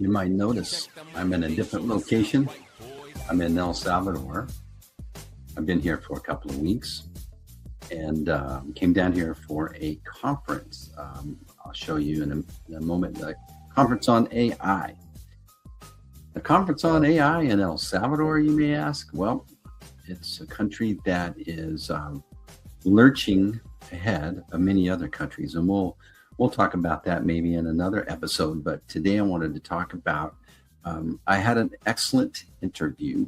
You might notice I'm in a different location. I'm in El Salvador. I've been here for a couple of weeks and came down here for a conference. I'll show you in a moment the conference on AI. The conference on AI in El Salvador, you may ask? Well, it's a country that is lurching ahead of many other countries, and we'll talk about that maybe in another episode. But today I wanted to talk about I had an excellent interview.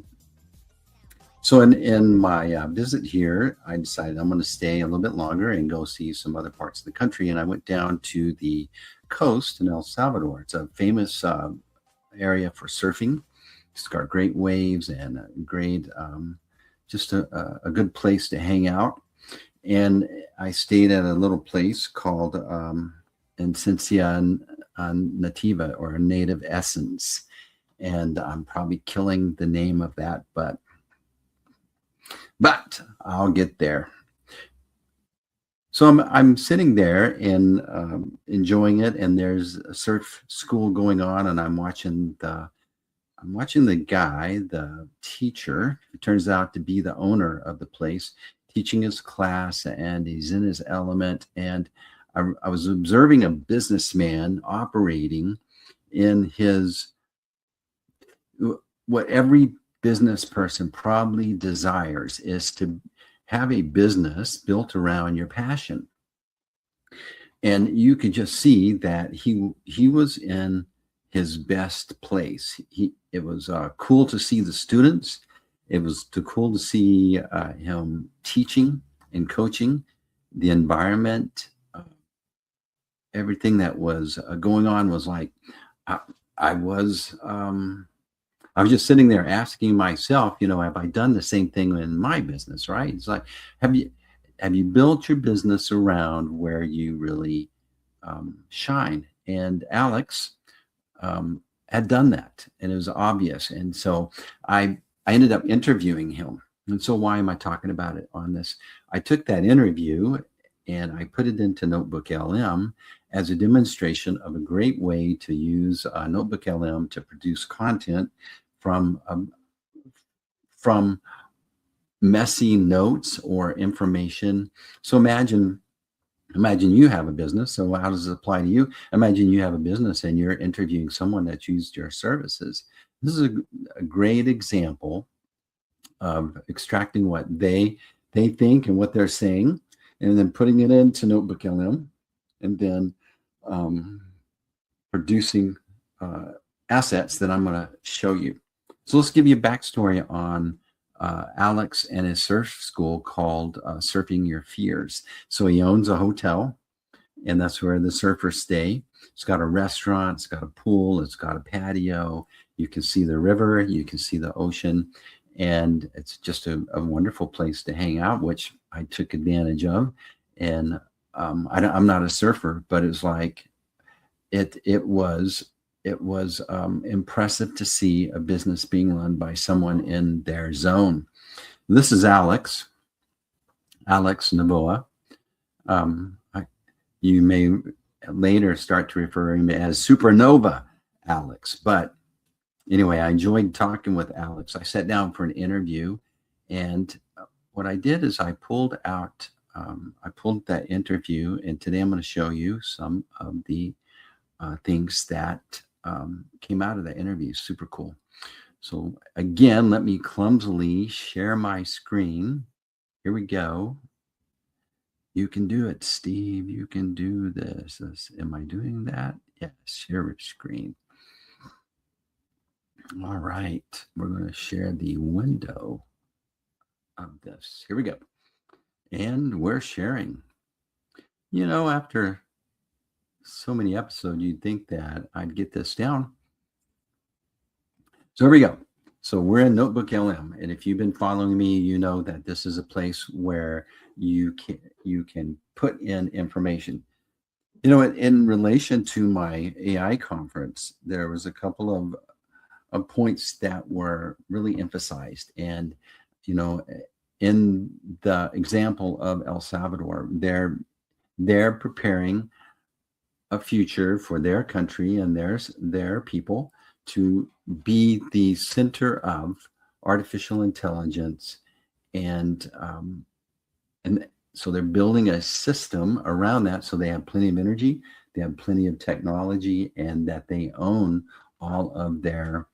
So in my visit here, I decided I'm going to stay a little bit longer and go see some other parts of the country. And I went down to the coast in El Salvador. It's a famous area for surfing. It's got great waves and a great, just a good place to hang out. And I stayed at a little place called Esencia Nativa, or Native Essence. And I'm probably killing the name of that, but I'll get there. So I'm sitting there and enjoying it, and there's a surf school going on, and I'm watching the guy, the teacher, who turns out to be the owner of the place, teaching his class, and he's in his element. And I was observing a businessman operating in what every business person probably desires, is to have a business built around your passion. And you could just see that he was in his best place. It was cool to see the students. It was cool to see him teaching and coaching. The environment, everything that was going on was like, I was just sitting there asking myself, have I done the same thing in my business, right? It's like, have you built your business around where you really shine? And Alex had done that, and it was obvious. And so I ended up interviewing him. And so why am I talking about it on this? I took that interview and I put it into NotebookLM as a demonstration of a great way to use NotebookLM to produce content from messy notes or information. So imagine you have a business. So how does it apply to you? Imagine you have a business and you're interviewing someone that's used your services. This is a great example of extracting what they think and what they're saying, and then putting it into NotebookLM, and then producing assets that I'm going to show you. So let's give you a backstory on Alex and his surf school called Surfing Your Fears. So he owns a hotel, and that's where the surfers stay. It's got a restaurant, it's got a pool, it's got a patio. You can see the river, you can see the ocean, and it's just a wonderful place to hang out, which I took advantage of. And I'm not a surfer, but it was like it was impressive to see a business being run by someone in their zone. This is Alex Novoa. You may later start to refer him as Supernova Alex, but anyway, I enjoyed talking with Alex. I sat down for an interview, and what I did is I pulled that interview, and today I'm going to show you some of the things that came out of that interview. Super cool. So again, let me clumsily share my screen. Here we go. You can do it, Steve. You can do this. Am I doing that? Yes, share screen. All right, we're going to share the window of this. Here we go. And we're sharing. After so many episodes, you'd think that I'd get this down. So here we go. So we're in NotebookLM, and if you've been following me, you know that this is a place where you can put in information. In relation to my AI conference, there was a couple of points that were really emphasized. And in the example of El Salvador, they're preparing a future for their country and their people to be the center of artificial intelligence, and so they're building a system around that, so they have plenty of energy, they have plenty of technology, and that they own all of their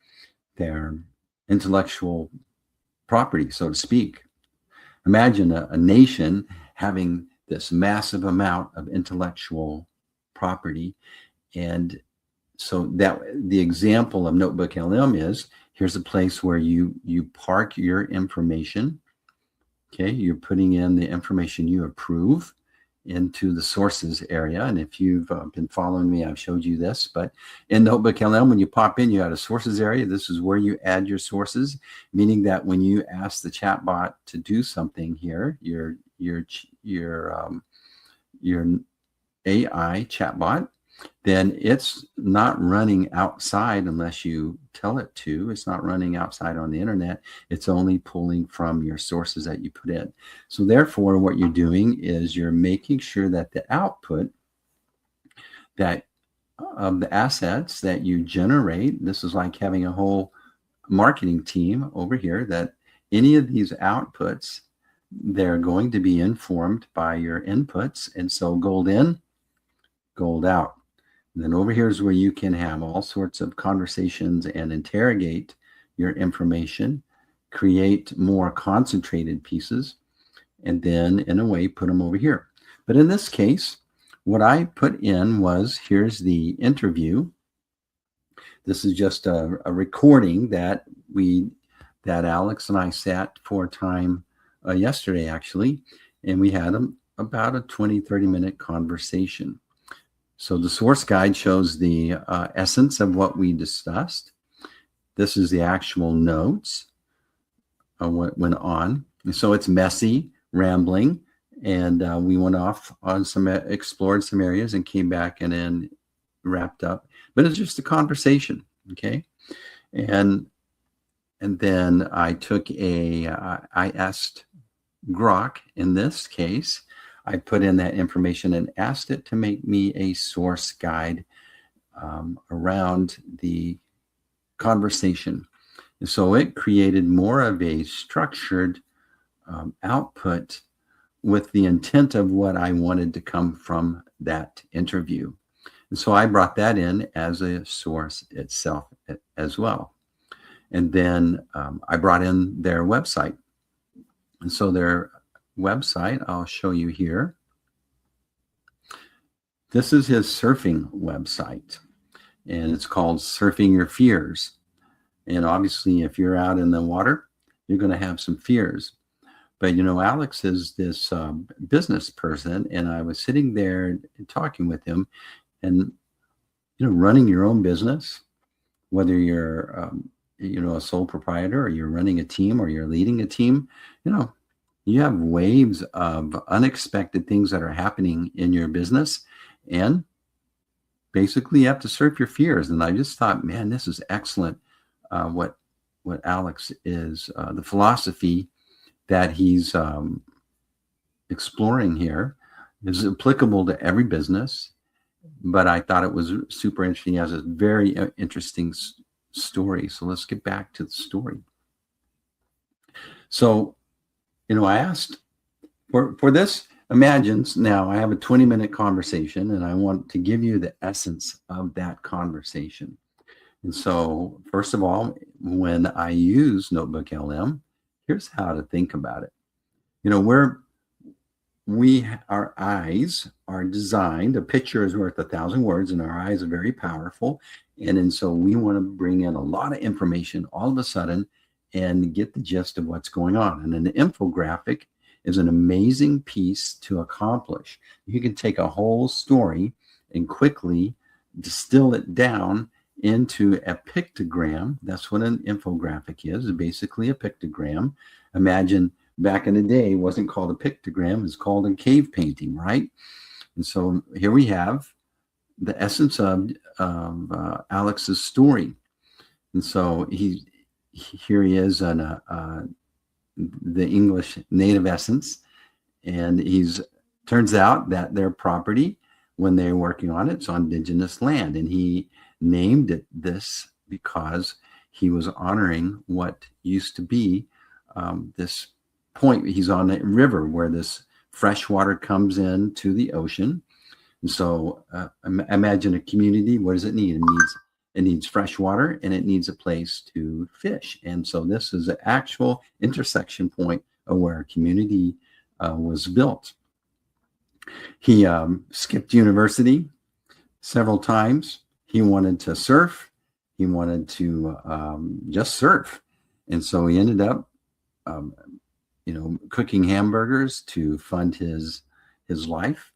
intellectual property, so to speak. Imagine a nation having this massive amount of intellectual property. And so that the example of NotebookLM is, here's a place where you park your information. Okay, you're putting in the information you approve into the sources area. And if you've been following me, I've showed you this, but in NotebookLM, when you pop in, you got a sources area. This is where you add your sources, meaning that when you ask the chatbot to do something here, your AI chatbot, then it's not running outside unless you tell it to. It's not running outside on the internet. It's only pulling from your sources that you put in. So therefore, what you're doing is you're making sure that the output that of the assets that you generate, this is like having a whole marketing team over here, that any of these outputs, they're going to be informed by your inputs. And so gold in, gold out. And then over here is where you can have all sorts of conversations and interrogate your information, create more concentrated pieces, and then in a way put them over here. But in this case, what I put in was, here's the interview. This is just a recording that Alex and I sat for a time yesterday, actually, and we had about a 20-30 minute conversation. So the source guide shows the essence of what we discussed. This is the actual notes what went on. And so it's messy, rambling, and we went off on explored some areas and came back and then wrapped up. But it's just a conversation, okay? And then I took I asked Grok, in this case, I put in that information and asked it to make me a source guide around the conversation. And so it created more of a structured output with the intent of what I wanted to come from that interview. And so I brought that in as a source itself as well. And then I brought in their website. And so their website, I'll show you here. This is his surfing website, and it's called Surfing Your Fears. And obviously, if you're out in the water, you're going to have some fears. But, you know, Alex is this business person, and I was sitting there talking with him, and, you know, running your own business, whether you're, you know, a sole proprietor, or you're running a team, or you're leading a team, you know, you have waves of unexpected things that are happening in your business, and basically you have to surf your fears. And I just thought, man, this is excellent. What Alex is, the philosophy that he's exploring here is applicable to every business. But I thought it was super interesting. He has a very interesting story. So let's get back to the story. So, you know, I asked for this, imagine now I have a 20-minute conversation and I want to give you the essence of that conversation. And so, first of all, when I use NotebookLM, here's how to think about it. You know, our eyes are designed, a picture is worth 1,000 words, and our eyes are very powerful. And so we want to bring in a lot of information all of a sudden and get the gist of what's going on. And an infographic is an amazing piece to accomplish. You can take a whole story and quickly distill it down into a pictogram. That's what an infographic is, basically a pictogram. Imagine back in the day, it wasn't called a pictogram, it's called a cave painting, right? And so here we have the essence of Alex's story. And so here he is on the English native essence, and turns out that their property, when they're working on it, it's on indigenous land, and he named it this because he was honoring what used to be this point. He's on a river where this fresh water comes into the ocean. And so imagine a community. What does it need? It needs fresh water, and it needs a place to fish. And so this is an actual intersection point of where a community was built. He skipped university several times. He wanted to surf. He wanted to just surf. And so he ended up, cooking hamburgers to fund his life.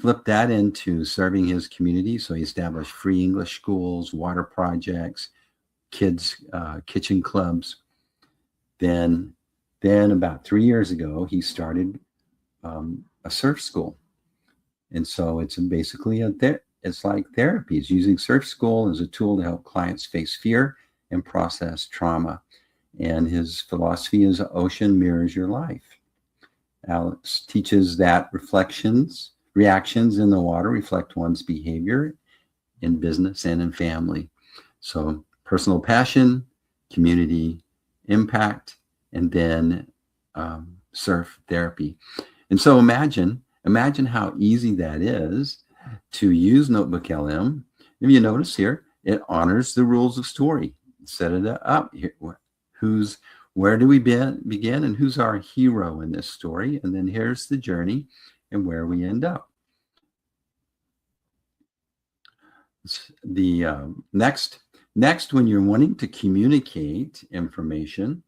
Flipped that into serving his community. So he established free English schools, water projects, kids' kitchen clubs. Then about 3 years ago, he started a surf school. And so it's basically it's like therapy. He's using surf school as a tool to help clients face fear and process trauma. And his philosophy is ocean mirrors your life. Alex teaches that reactions in the water reflect one's behavior in business and in family. So personal passion, community impact, and then surf therapy. And so imagine how easy that is to use NotebookLM. If you notice here, it honors the rules of story. Set it up. Where do we begin, and who's our hero in this story? And then here's the journey and where we end up. The next, when you're wanting to communicate information,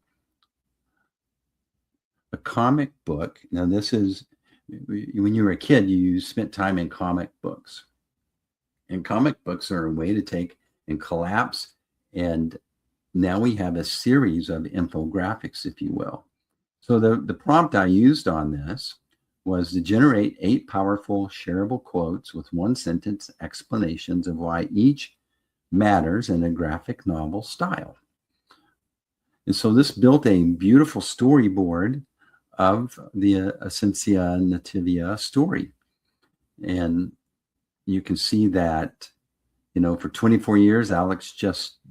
a comic book. Now, this is when you were a kid, you spent time in comic books. And comic books are a way to take and collapse. And now we have a series of infographics, if you will. So the prompt I used on this was to generate 8 powerful shareable quotes with 1-sentence explanations of why each matters in a graphic novel style. And so this built a beautiful storyboard of the Essentia Nativia story. And you can see that, for 24 years, Alex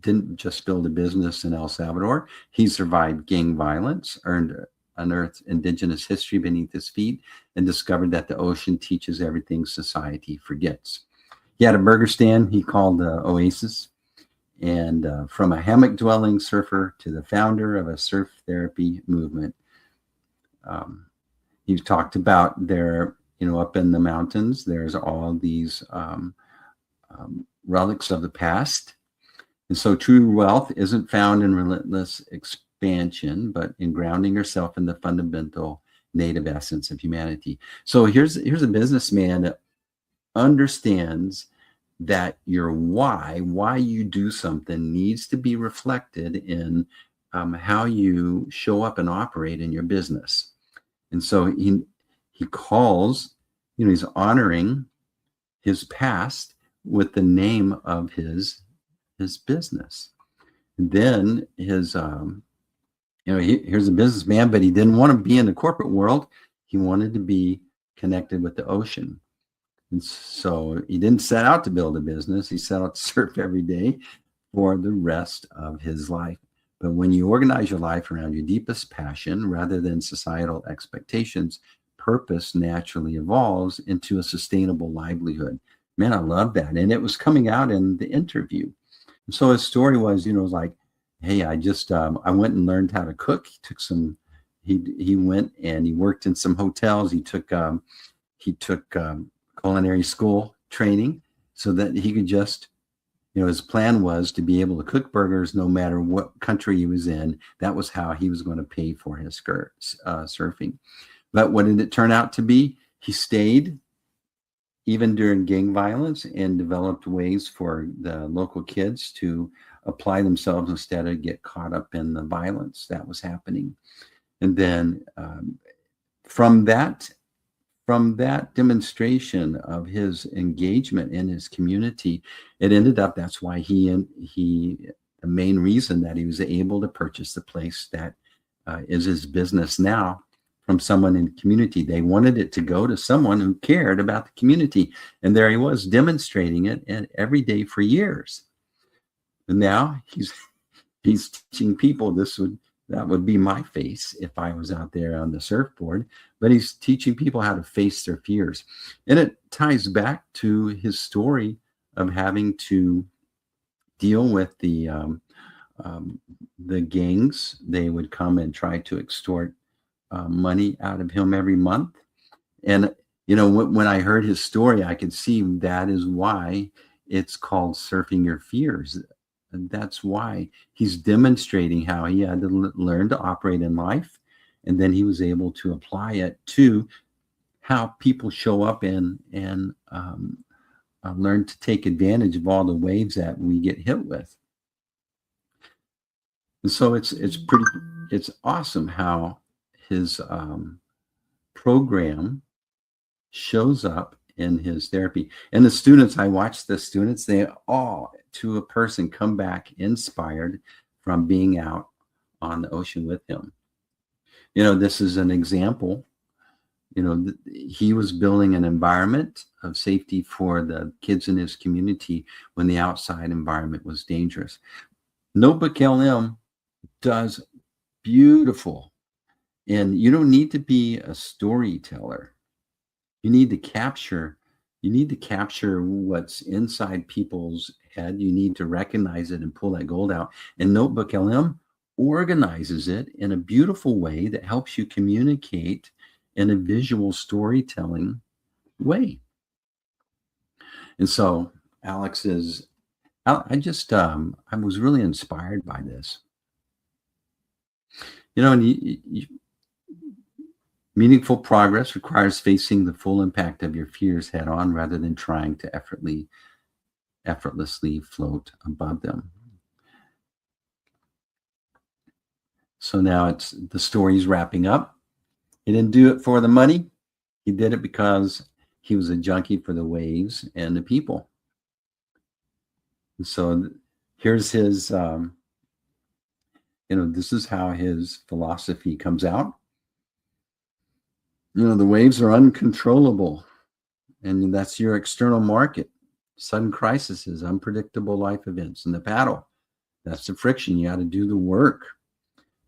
didn't just build a business in El Salvador. He survived gang violence, unearthed indigenous history beneath his feet, and discovered that the ocean teaches everything society forgets. He had a burger stand he called Oasis. And from a hammock-dwelling surfer to the founder of a surf therapy movement, he talked about there, up in the mountains, there's all these relics of the past. And so true wealth isn't found in relentless expansion, but in grounding yourself in the fundamental native essence of humanity. So here's a businessman that understands that your why you do something needs to be reflected in how you show up and operate in your business. And so he calls, he's honoring his past with the name of his business. And then here's a businessman, but he didn't want to be in the corporate world. He wanted to be connected with the ocean. And so he didn't set out to build a business. He set out to surf every day for the rest of his life. But when you organize your life around your deepest passion rather than societal expectations, purpose naturally evolves into a sustainable livelihood. Man, I love that. And it was coming out in the interview. And so his story was, like, hey, I went and learned how to cook. He went and he worked in some hotels. He took culinary school training so that he could just, his plan was to be able to cook burgers no matter what country he was in. That was how he was going to pay for his surfing. But what did it turn out to be? He stayed even during gang violence and developed ways for the local kids to apply themselves instead of get caught up in the violence that was happening. And then from that demonstration of his engagement in his community, it ended up, that's why the main reason that he was able to purchase the place that is his business now from someone in the community. They wanted it to go to someone who cared about the community. And there he was demonstrating it every day for years. And now he's teaching people. That would be my face if I was out there on the surfboard, but he's teaching people how to face their fears. And it ties back to his story of having to deal with um, the gangs. They would come and try to extort money out of him every month. And, when I heard his story, I could see that is why it's called Surfing Your Fears. And that's why he's demonstrating how he had to learn to operate in life. And then he was able to apply it to how people show up and learn to take advantage of all the waves that we get hit with. And so it's awesome how his program shows up in his therapy. And the students, I watched the students, they all, to a person, come back inspired from being out on the ocean with him. This is an example. He was building an environment of safety for the kids in his community when the outside environment was dangerous. NotebookLM does beautiful. And you don't need to be a storyteller. You need to capture what's inside people's head. You need to recognize it and pull that gold out. And NotebookLM organizes it in a beautiful way that helps you communicate in a visual storytelling way. And so I was really inspired by this. Meaningful progress requires facing the full impact of your fears head on rather than trying to effortlessly float above them. So now the story's wrapping up. He didn't do it for the money. He did it because he was a junkie for the waves and the people. And so here's his, this is how his philosophy comes out. The waves are uncontrollable, and that's your external market. Sudden crises, unpredictable life events. And the paddle, that's the friction. You got to do the work.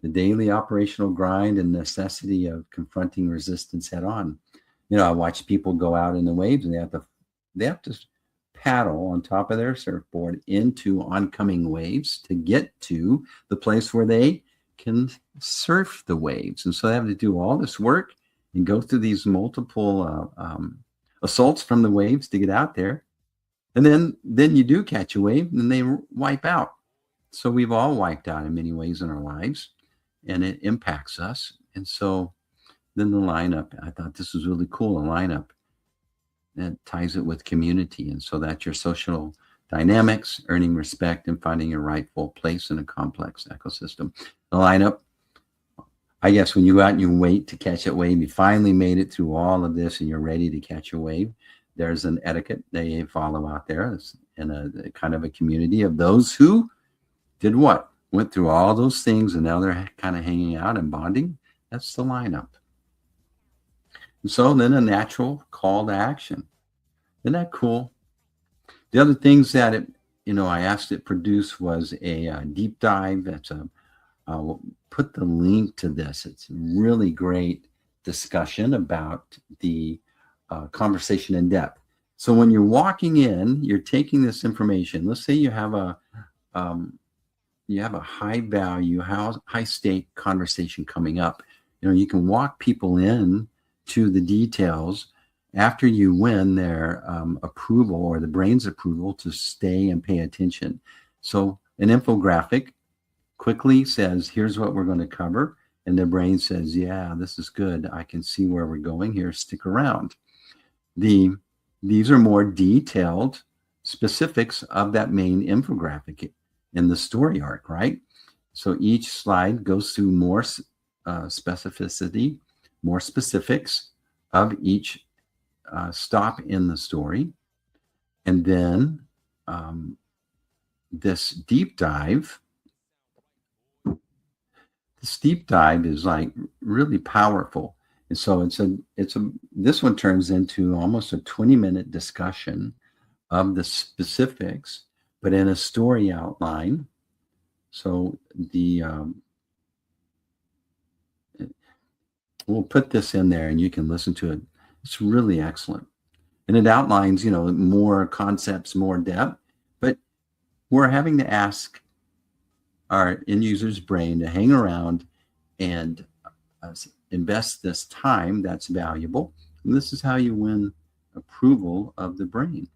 The daily operational grind and necessity of confronting resistance head on. I watch people go out in the waves and they have to paddle on top of their surfboard into oncoming waves to get to the place where they can surf the waves. And so they have to do all this work and go through these multiple assaults from the waves to get out there. And then you do catch a wave and they wipe out. So we've all wiped out in many ways in our lives, and it impacts us. And so then the lineup, I thought this was really cool, a lineup that ties it with community. And so that's your social dynamics, earning respect, and finding your rightful place in a complex ecosystem. The lineup, I guess when you go out and you wait to catch a wave, you finally made it through all of this and you're ready to catch a wave. There's an etiquette they follow out there in a kind of a community of those who did what? Went through all those things and now they're kind of hanging out and bonding. That's the lineup. And so then a natural call to action. Isn't that cool? The other things that I asked it produce was a deep dive. I'll put the link to this. It's a really great discussion about the conversation in depth. So when you're walking in, you're taking this information. Let's say you have a high value, high stake conversation coming up. You can walk people in to the details after you win their approval or the brain's approval to stay and pay attention. So an infographic quickly says, here's what we're going to cover. And the brain says, yeah, this is good. I can see where we're going here. Stick around. These are more detailed specifics of that main infographic in the story arc, right? So each slide goes through more specificity, more specifics of each stop in the story. And then this deep dive is like really powerful. And so this one turns into almost a 20-minute discussion of the specifics but in a story outline. So we'll put this in there and you can listen to it. It's really excellent. And it outlines, more concepts, more depth, but we're having to ask our end user's brain to hang around and invest this time that's valuable. And this is how you win approval of the brain.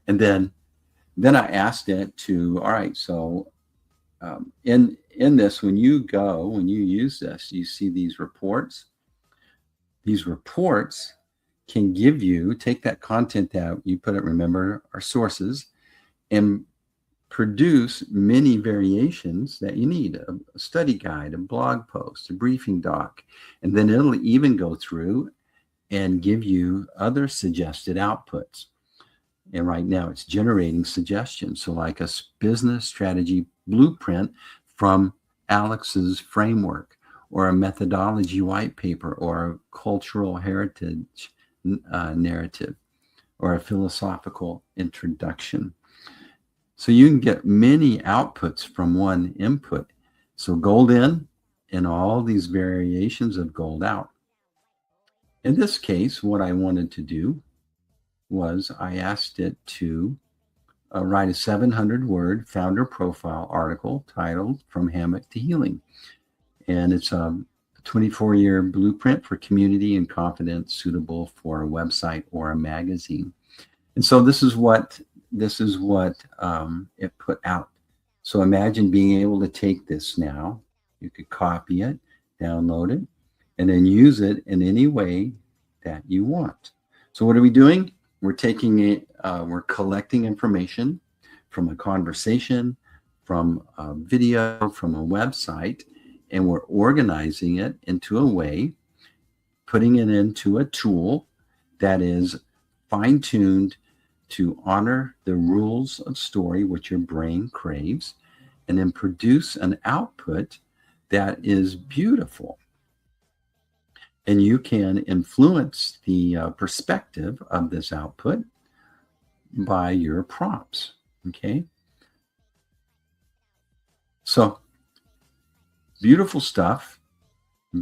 And then I asked it to, all right, so in this, when you use this, you see these reports. These reports can give you, take that content out, you put it, remember, our sources, and produce many variations that you need, a study guide, a blog post, a briefing doc, and then it'll even go through and give you other suggested outputs. And right now it's generating suggestions. So like a business strategy blueprint from Alex's framework, or a methodology white paper, or a cultural heritage narrative, or a philosophical introduction. So you can get many outputs from one input. So gold in and all these variations of gold out. In this case, what I wanted to do was I asked it to write a 700-word founder profile article titled From Hammock to Healing. And it's a 24-year blueprint for community and confidence suitable for a website or a magazine. And so this is what it put out. So imagine being able to take this now. You could copy it, download it, and then use it in any way that you want. So what are we doing? We're taking it, we're collecting information from a conversation, from a video, from a website, and we're organizing it into a way, putting it into a tool that is fine-tuned to honor the rules of story, which your brain craves, and then produce an output that is beautiful. And you can influence the perspective of this output by your prompts, okay? So beautiful stuff,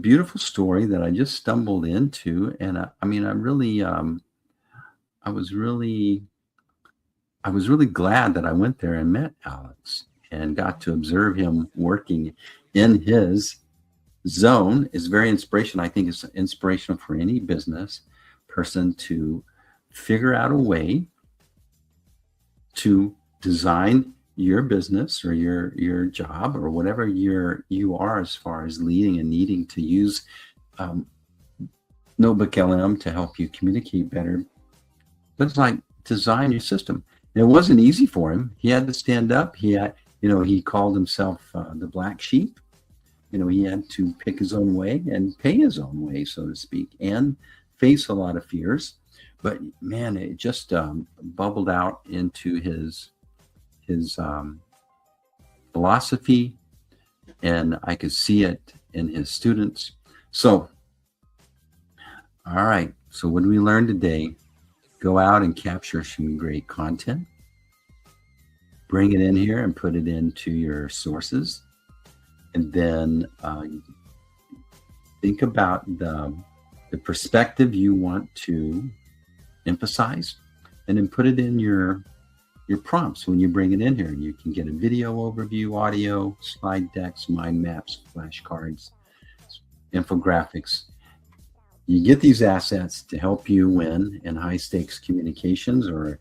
beautiful story that I just stumbled into. And I was really glad that I went there and met Alex and got to observe him working in his zone. Is very inspirational. I think it's inspirational for any business person to figure out a way to design your business or your job or whatever you are as far as leading and needing to use NotebookLM to help you communicate better. But it's like design your system. And it wasn't easy for him. He had to stand up. He had, he called himself the black sheep. He had to pick his own way and pay his own way, so to speak, and face a lot of fears. But man, it just bubbled out into his philosophy, and I could see it in his students. So, all right. So what did we learn today? Go out and capture some great content. Bring it in here and put it into your sources. And then think about the perspective you want to emphasize, and then put it in your prompts when you bring it in here. You can get a video overview, audio, slide decks, mind maps, flashcards, infographics. You get these assets to help you win in high stakes communications, or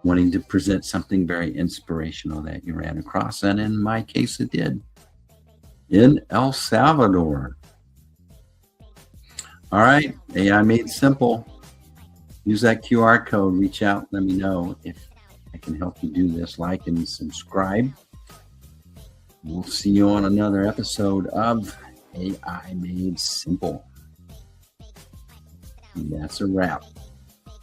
wanting to present something very inspirational that you ran across. And in my case, it did, in El Salvador. All right, AI Made Simple. Use that QR code, reach out, let me know if I can help you do this. Like and subscribe. We'll see you on another episode of AI Made Simple. And that's a wrap.